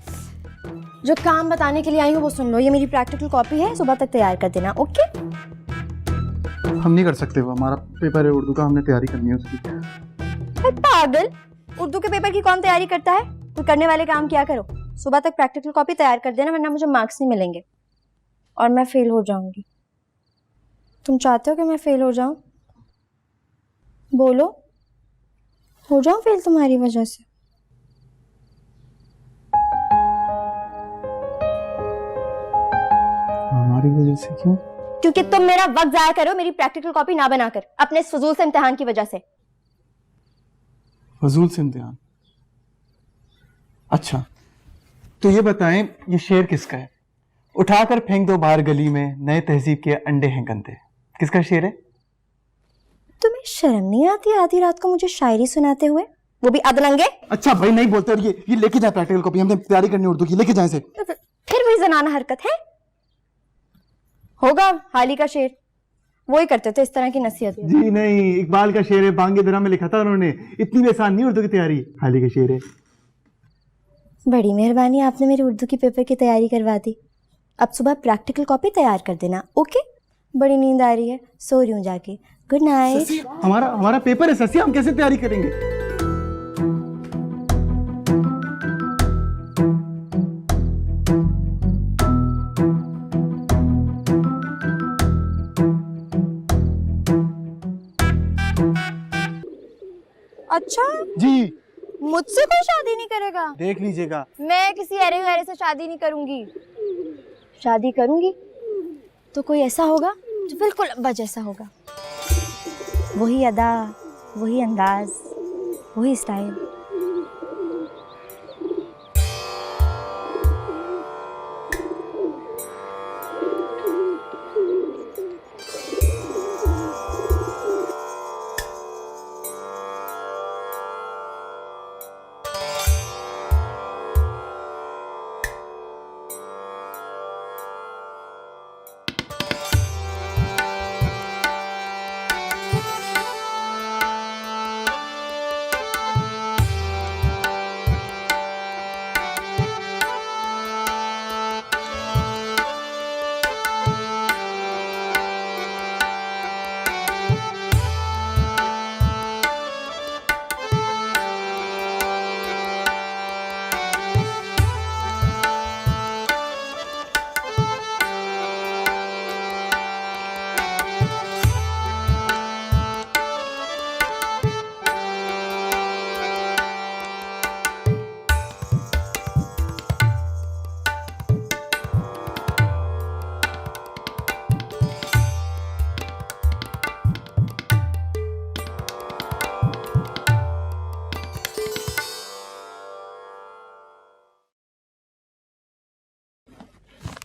जो काम बताने के लिए आई हूँ वो सुन लो। ये मेरी प्रैक्टिकल कॉपी है, सुबह तक तैयार कर देना। ओके? हम नहीं कर सकते, वो हमारा पेपर है उर्दू का, हमने तैयारी करनी है उसकी। पागल, उर्दू के पेपर की कौन तैयारी करता है? कोई करने वाले काम किया करो। सुबह तक प्रैक्टिकल कॉपी तैयार कर देना, वरना मुझे मार्क्स नहीं मिलेंगे और मैं फेल हो जाऊंगी। तुम चाहते हो कि मैं फेल हो जाऊं? बोलो, हो जाऊं फेल तुम्हारी वजह से? हमारी वजह से क्यों? क्योंकि तुम मेरा वक्त जाया करो मेरी प्रैक्टिकल कॉपी ना बनाकर, अपने इस फजूल से इम्तिहान की वजह से। फजूल से इम्तिहान? अच्छा, तो ये बताएं, ये शेर किसका है? उठाकर फेंक दो बाहर गली में, नए तहजीब के अंडे हैं गंदे। किसका शेर है? तुम्हें शर्म नहीं आती आधी रात को मुझे शायरी सुनाते हुए, वो भी अदलंगे? अच्छा भाई नहीं बोलते। और ये लेके जाए प्रैक्टिकल कॉपी, हमने तैयारी करनी उर्दू की, लेके जाए इसे। फिर भी जनाना हरकत है। होगा हाली का शेर, वो ही करते थे इस तरह की नसीहत। जी नहीं, इकबाल का शेर है, बांगे दरा में लिखा था उन्होंने। इतनी भी आसान नहीं उर्दू की तैयारी, हाली का शेर है। बड़ी मेहरबानी, आपने मेरे उर्दू की पेपर की तैयारी करवा दी। अब सुबह प्रैक्टिकल कॉपी तैयार कर देना। ओके? बड़ी नींद आ रही है, सो रही हूँ जाके। Good night. हमारा पेपर है ससी, हम कैसे तैयारी करेंगे? अच्छा जी, मुझसे कोई शादी नहीं करेगा? देख लीजिएगा। मैं किसी अरे गहरे से शादी नहीं करूंगी। शादी करूंगी तो कोई ऐसा होगा जो बिल्कुल अब्बा जैसा होगा। वही अदा, वही अंदाज, वही स्टाइल।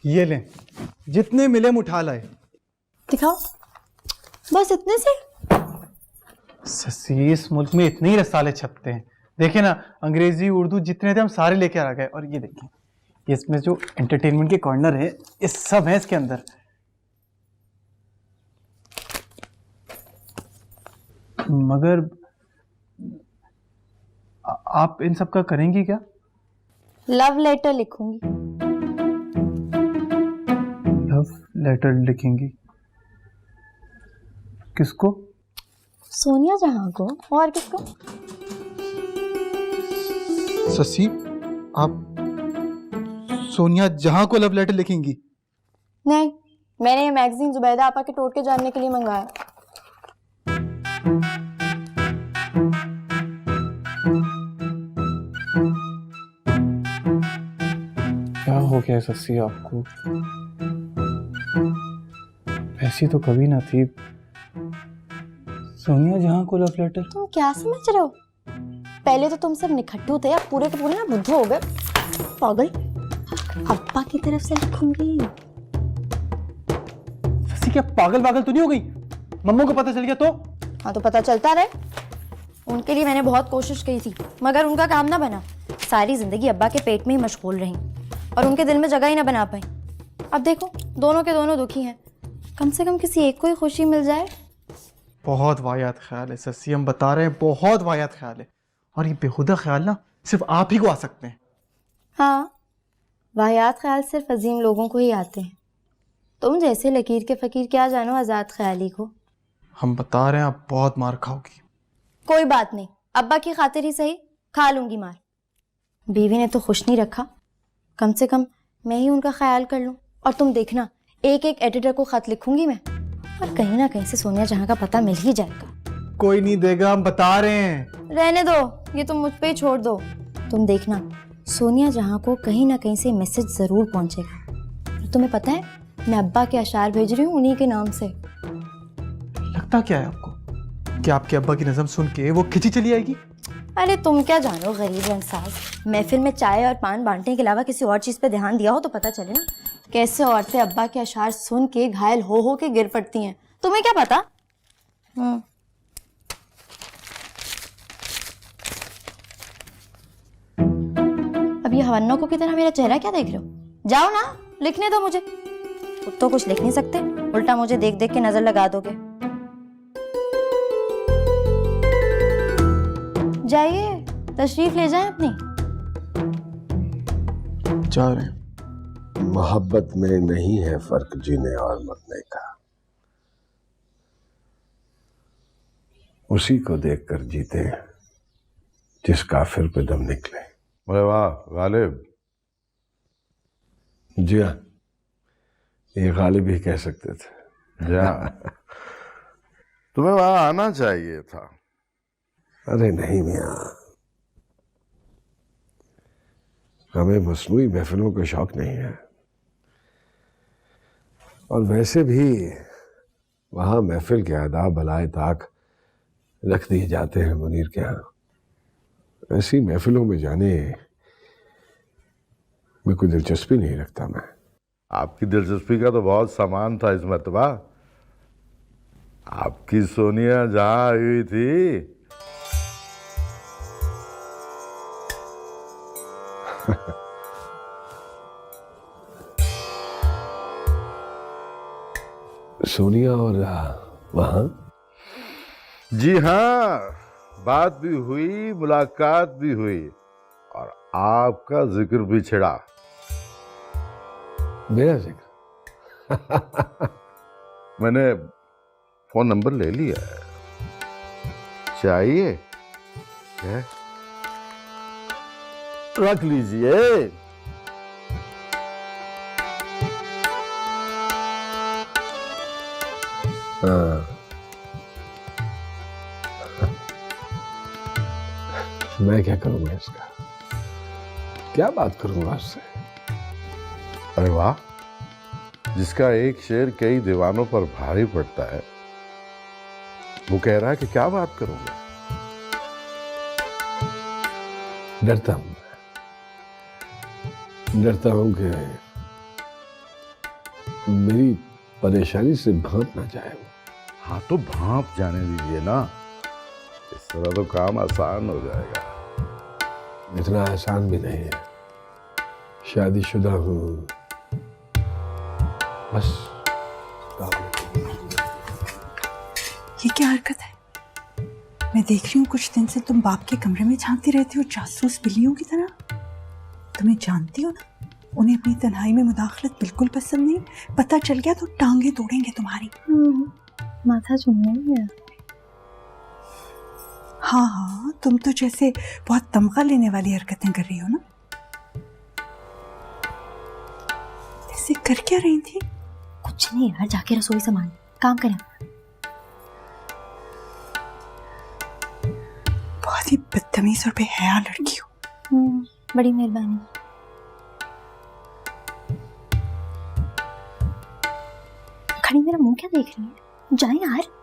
ये लें, जितने मिले हम उठा लाए। दिखाओ, बस इतने से? ससी, इस मुल्क में इतने ही रसाले छपते हैं। देखिए ना, अंग्रेजी उर्दू जितने थे हम सारे लेके आ गए। और ये देखिए, इसमें जो एंटरटेनमेंट के कॉर्नर है, ये सब है इसके अंदर। मगर आप इन सब का करेंगी क्या? लव लेटर लिखूंगी। लव लेटर लिखेंगी? किसको? सोनिया जहां को और किसको? ससी, आप सोनिया जहां को लव लेटर लिखेंगी? नहीं, मैंने ये मैगजीन जुबैदा आपा के टोटके जानने के लिए मंगवाया। क्या हो गया ससी आपको? ऐसी तो कभी ना थी। सोनिया जहां को लव लेटर? तुम क्या समझ रहे हो? पहले तो तुम सब निखट्टू थे, अब पूरे के पूरे ना बुद्धू हो गए। पागल। अब्बा की तरफ से लिखूंगी। ससी क्या पागल तो नहीं हो गई? मम्मू को पता चल गया तो? हाँ तो पता चलता रहे। उनके लिए मैंने बहुत कोशिश की थी, मगर उनका काम ना बना। सारी जिंदगी अब्बा के पेट में ही मशगूल रही और उनके दिल में जगह ही ना बना पाई। अब देखो, दोनों के दोनों दुखी हैं। कम से कम किसी एक को ही खुशी मिल जाए। बहुत वाहियात ख्याल है ससी, हम बता रहे हैं, बहुत वाहियात ख्याल है। और ये बेहुदा ख्याल ना सिर्फ आप ही को आ सकते हैं। हाँ, वाहियात ख्याल सिर्फ अजीम लोगों को ही आते हैं। तुम जैसे लकीर के फकीर क्या जानो आज़ाद ख्याली को। हम बता रहे हैं, आप बहुत मार खाओगी। कोई बात नहीं, अब्बा की खातिर ही सही, खा लूंगी मार। बीवी ने तो खुश नहीं रखा, कम से कम मैं ही उनका ख्याल कर लूं। और तुम देखना, एक एक एडिटर को खत लिखूंगी मैं, और कहीं ना कहीं से सोनिया जहां का पता मिल ही जाएगा। कोई नहीं देगा, हम बता रहे हैं। रहने दो, ये तुम मुझ पे ही छोड़ दो। तुम देखना, सोनिया जहां को कहीं ना कहीं से मैसेज जरूर पहुंचेगा। और तुम्हें पता है, मैं अब्बा के अशार भेज रही हूँ उन्हीं के नाम से। लगता क्या है आपको कि आपके अब्बा की नज़म सुन के वो खिंची चली आएगी? अरे तुम क्या जानो गरीब रंगसाज, महफिल में चाय और पान बांटने के अलावा किसी और चीज पे ध्यान दिया हो तो पता चले ना कैसे औरतें अब्बा के अशार सुन के घायल हो के गिर पड़ती हैं। तुम्हें क्या पता? अब ये हवन्नों को की तरह मेरा चेहरा क्या देख रहे हो? जाओ ना, लिखने दो मुझे। खुद तो कुछ लिख नहीं सकते, उल्टा मुझे देख देख के नजर लगा दोगे। जाइए, तशरीफ ले जाएं अपनी। जा रहे हैं। मोहब्बत में नहीं है फर्क जीने और मरने का, उसी को देखकर जीते जिस काफिर पे दम निकले। अरे वाह गालिब। जी हाँ, ये गालिब ही कह सकते थे। जा तुम्हें वहां आना चाहिए था। अरे नहीं मियाँ, हमें मसनूई महफिलों का शौक नहीं है, और वैसे भी वहां महफिल के आदाब भलाए ताक रख दिए जाते हैं मुनीर के यहाँ। ऐसी महफिलों में जाने में कोई दिलचस्पी नहीं रखता मैं। आपकी दिलचस्पी का तो बहुत सामान था इस मरतबा। आपकी सोनिया जहां आई हुई थी सोनिया और वहां? जी हाँ, बात भी हुई, मुलाकात भी हुई, और आपका जिक्र भी छिड़ा। मेरा जिक्र? मैंने फोन नंबर ले लिया है, चाहिए है? रख लीजिए। मैं क्या करूंगा इसका? क्या बात करूंगा उससे? अरे वाह, जिसका एक शेर कई दीवानों पर भारी पड़ता है, वो कह रहा है कि क्या बात करूंगा। डरता हूं कि मेरी परेशानी से भांप ना जाए वो। हाँ तो भांप जाने दीजिए ना, इस तरह तो काम आसान हो जाएगा। इतना आसान भी नहीं है, शादीशुदा हूं बस। ये क्या हरकत है? मैं देख रही हूँ कुछ दिन से तुम बाप के कमरे में झांकती रहती हो जासूस बिल्लियों की तरह। तुम्हें जानती हो ना, उन्हें अपनी तन्हाई में मुदाखलत बिल्कुल पसंद नहीं। पता चल गया तो टांगे तोड़ेंगे तुम्हारी। माथा चूमने हाँ हाँ, तुम तो जैसे बहुत तमगा लेने वाली हरकतें कर रही हो ना। ऐसे कर क्या रही थी? कुछ नहीं यार, जाके रसोई संभाल, काम करें। बहुत ही बदतमीज और बेहया लड़की हो। बड़ी मेहरबानी। खड़ी मेरा मुंह क्या देख रही है? जाए यार।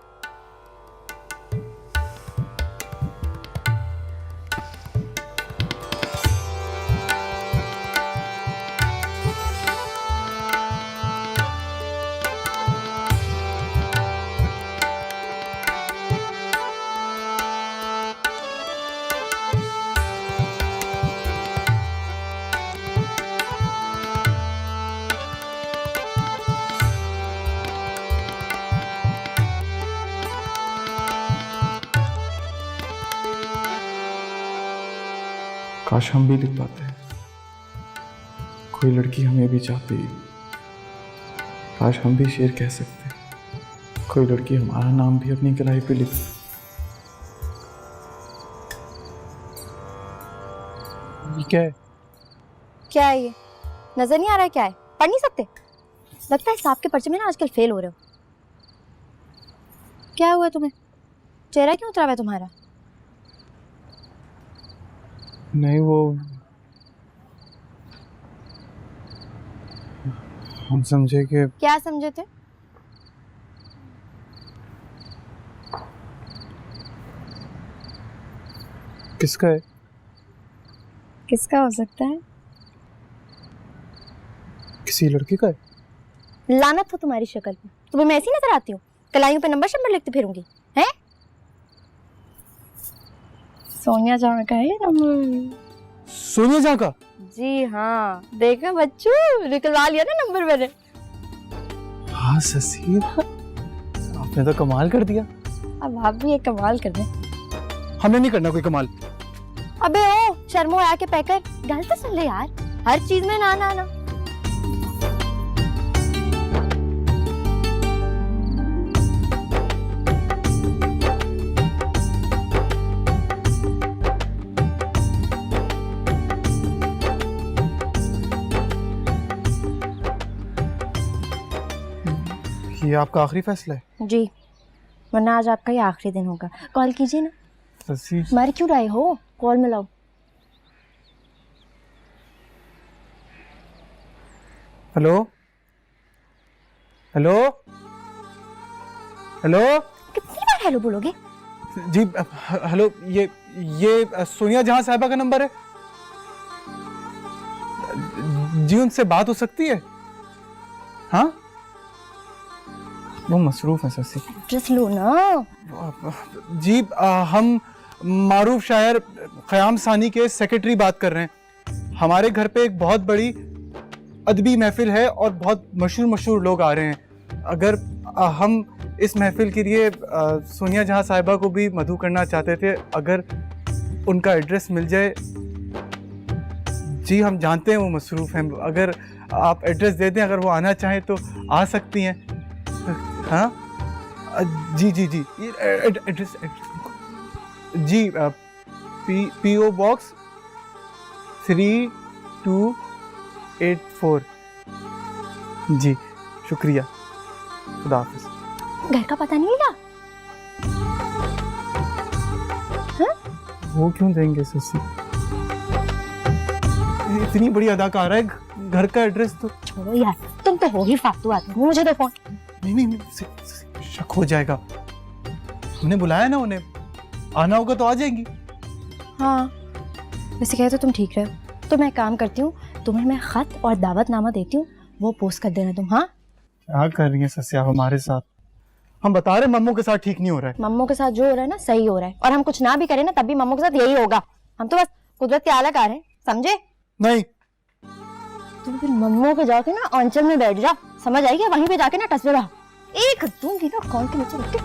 काश हम भी लिख पाते। कोई लड़की हमें भी चाहती। काश हम भी शेर कह सकते। कोई लड़की हमारा नाम भी अपनी कलाई पे लिख। क्या है? क्या है ये? नजर नहीं आ रहा है क्या है? पढ़ नहीं सकते? लगता है सांप के पर्चे में ना आजकल फेल हो रहे हो। क्या हुआ तुम्हें? चेहरा क्यों उतरा हुआ है तुम्हारा? नहीं, वो हम समझे कि। क्या समझे थे? किसका है? किसका हो सकता है? किसी लड़की का है। लानत हो तुम्हारी शक्ल पे। तुम्हें मैं ऐसी नजर आती हूँ? कलाइयों पे नंबर शंबर लिखते फिरूंगी हैं? सोनिया जहाँ का है नंबर। सोनिया जहाँ का? जी हाँ, देखा बच्चू, निकलवा लिया ना नंबर मैंने। हाँ ससीर, आपने तो कमाल कर दिया। अब आप भी एक कमाल कर दें। हमने नहीं करना कोई कमाल। अबे ओ शर्मो आके पैकर, गल तो सुन ले यार, हर चीज में ना ना ना। ये आपका आखिरी फैसला है? जी, वरना आज आपका ही आखिरी दिन होगा। कॉल कीजिए ना। ससी, मर क्यों रहे हो? कॉल मिलाओ। Hello hello hello. कितनी बार हेलो बोलोगे? जी हेलो, ये सोनिया जहां साहिबा का नंबर है जी, उनसे बात हो सकती है? हाँ, वो मसरूफ है ससी। एड्रेस लो ना। जी हम मारूफ शायर क़याम सानी के सेक्रेटरी बात कर रहे हैं। हमारे घर पे एक बहुत बड़ी अदबी महफिल है और बहुत मशहूर लोग आ रहे हैं। अगर हम इस महफिल के लिए सोनिया जहां साहिबा को भी मदऊ करना चाहते थे, अगर उनका एड्रेस मिल जाए। जी हम जानते हैं वो मसरूफ़ हैं, अगर आप एड्रेस दे दें, अगर वो आना चाहें तो आ सकती हैं। हाँ जी जी जी, एड्रेस जी PO बॉक्स 3284। जी शुक्रिया, खुदा हाफिज। घर का पता नहीं मिला? हाँ? वो क्यों देंगे ससी? इतनी बड़ी अदाकार है, घर का एड्रेस तो। छोड़ो यार, तुम तो हो ही फालतू आदमी। मुझे दो फोन। नहीं, शक हो जाएगा। हमने बुलाया ना उन्हें, आना होगा तो आ जाएंगी। हाँ, वैसे कहे तो तुम ठीक रहे हो। तो मैं काम करती हूँ, तुम्हें मैं खत और दावतनामा देती हूँ, वो पोस्ट कर देना तुम। हाँ, क्या कर रही है सस्या हमारे साथ? हम बता रहे मम्मू के साथ ठीक नहीं हो रहा है। मम्मू के साथ जो हो रहा है ना, सही हो रहा है। और हम कुछ ना भी करें ना, तब भी मम्मू के साथ यही होगा। हम तो बस कुदरत के आला कार हैं, समझे? नहीं, तुम फिर मम्मू के जाके ना आंचल में बैठ जा, समझ आएगी? वहीं पे जाके ना टसवे रहा। एक दूंगी ना कॉल के नीचे रख के।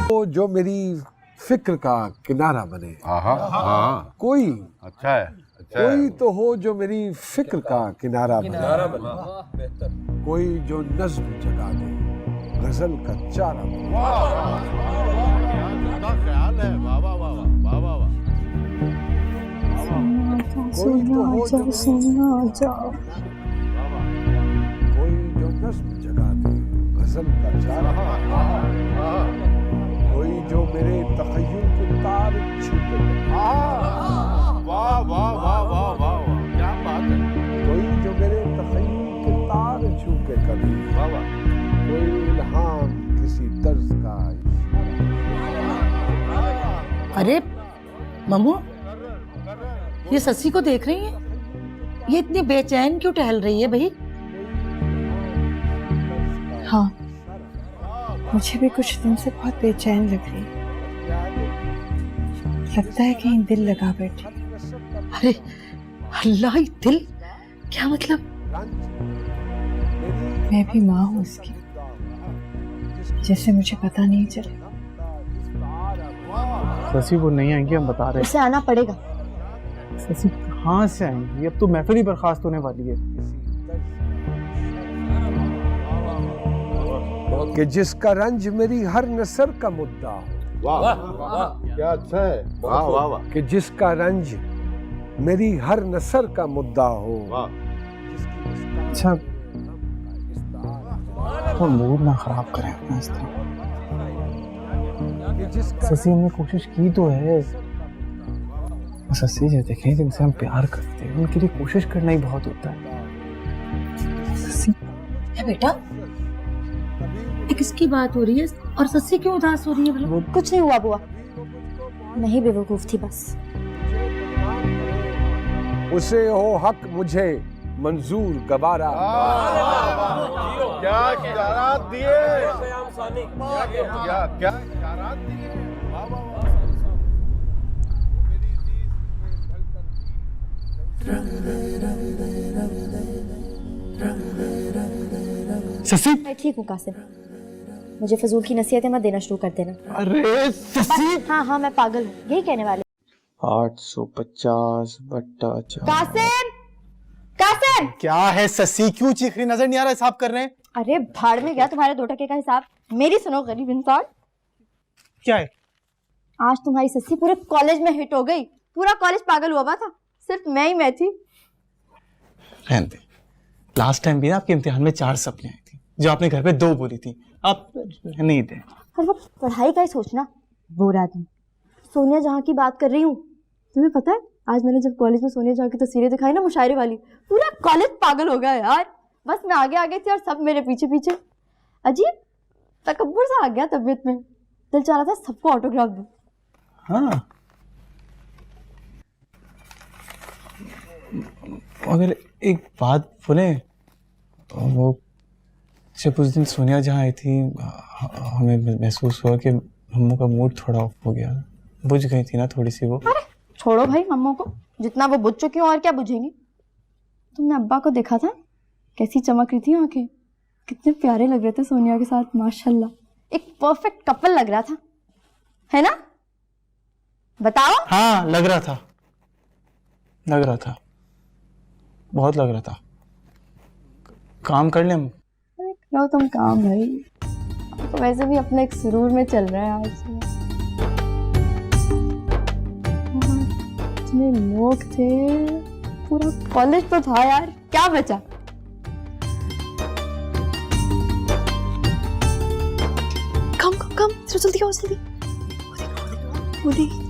वो जो मेरी फिक्र का किनारा बने। हाँ कोई अच्छा है, कोई तो हो जो मेरी फिक्र का किनारा बने, कोई जो नज्म जगा दे, गजल का चारा बने। ख्याल है, वाह वाह वाह वाह वाह वाह। कोई तो हो जो कोई जो नज्म जगा दे, गजल का चारा, कोई जो मेरे तखय्युल के तार छूटे। वाह वाह वाह वाह वाह, क्या बात है। कोई जो मेरे तखय्युल के तार छूटे कभी, कोई इल्हाम किसी तर्ज का। अरे मम्मू, ये सस्सी को देख रही हैं? ये इतनी बेचैन क्यों टहल रही है भाई? हाँ, मुझे भी कुछ दिन से बहुत बेचैन लग रही है। लगता है कहीं दिल लगा बैठी। अरे अल्लाह, ही दिल क्या मतलब? मैं भी माँ हूँ उसकी, जैसे मुझे पता नहीं चले। शशि वो नहीं आएंगी, हम बता रहे हैं। उसे आना पड़ेगा। शशि कहाँ से आएंगी? अब तो महफिल ही बर्खास्त होने वाली है। कि जिसका रंज मेरी हर नसर का मुद्दा हो। वाह वाह, क्या अच्छा है। वाह वाह वाह। कि जिसका रंज मेरी हर नसर का मुद्दा हो। अच्छा, तो मूड ना खराब करें अपना इस तरह। शशि, हमने कोशिश की तो है। शशि जी देखें, जिनसे हम प्यार करते हैं उनके लिए कोशिश करना ही बहुत होता है। सस्सी, बेटा किसकी बात हो रही है और सस्सी क्यों उदास हो रही है? बोलो। कुछ नहीं हुआ बुआ, मैं ही बेवकूफ थी बस। उसे हो हक मुझे मंजूर गवारा। क्या इशारात दिए, क्या इशारात दिए। शशि, मैं ठीक हूँ कासिम, मुझे फजूल की नसीहतें मत देना शुरू कर देना। अरे शशि, हाँ हाँ, मैं पागल हूँ, यही कहने वाले। 850 बट्टा 4। कासिम, कासिम! क्या है शशि, क्यों चीख रही? नजर नहीं आ रहा हिसाब कर रहे हैं? अरे भाड़ में गया तुम्हारे 2 टके का हिसाब। मेरी सुनो गरीब इंसान, क्या है? आज तुम्हारी सस्सी पूरे कॉलेज में हिट हो गई। पूरा कॉलेज पागल हुआ था, सिर्फ मैं ही मैं थी। रहने दे। लास्ट टाइम भी ना आपके इम्तिहान में 4 सप्लियां आई थी, जो आपने घर पे 2 बोली थी। आप नहीं दे। और वो पढ़ाई का ही सोचना, बोर आदमी। सोनिया जहाँ की बात कर रही हूँ, तुम्हें पता है आज मैंने जब कॉलेज में सोनिया जहाँ की तस्वीरें दिखाई ना, मुशायरे वाली, पूरा कॉलेज पागल हो गया यार। बस मैं आगे आगे थी और सब मेरे पीछे पीछे। अजीब तकब्बुर सा आ गया तबीयत में, दिल चाह रहा था सबको ऑटोग्राफ दूं। हाँ, अगर एक बात बोले, वो जब उस दिन सोनिया जहाँ आई थी, हमें महसूस हुआ कि मम्मू का मूड थोड़ा ऑफ हो गया, बुझ गई थी ना थोड़ी सी वो। अरे छोड़ो भाई मम्मू को, जितना वो बुझ चुकी हूँ और क्या बुझेंगी। तुमने अब्बा को देखा था, कैसी चमक रही थी आंखें, कितने प्यारे लग रहे थे सोनिया के साथ, माशाल्लाह। एक परफेक्ट कपल लग रहा था, है ना? बताओ। हाँ, लग रहा था, लग रहा था, बहुत लग रहा था। काम कर ले हम। लो तुम काम भाई, तो वैसे भी अपने एक सुरूर में चल रहा है आज। इतने लोग थे, पूरा कॉलेज तो था यार, क्या बचा? कम कम कम, जल्दी आओ जल्दी। वो देख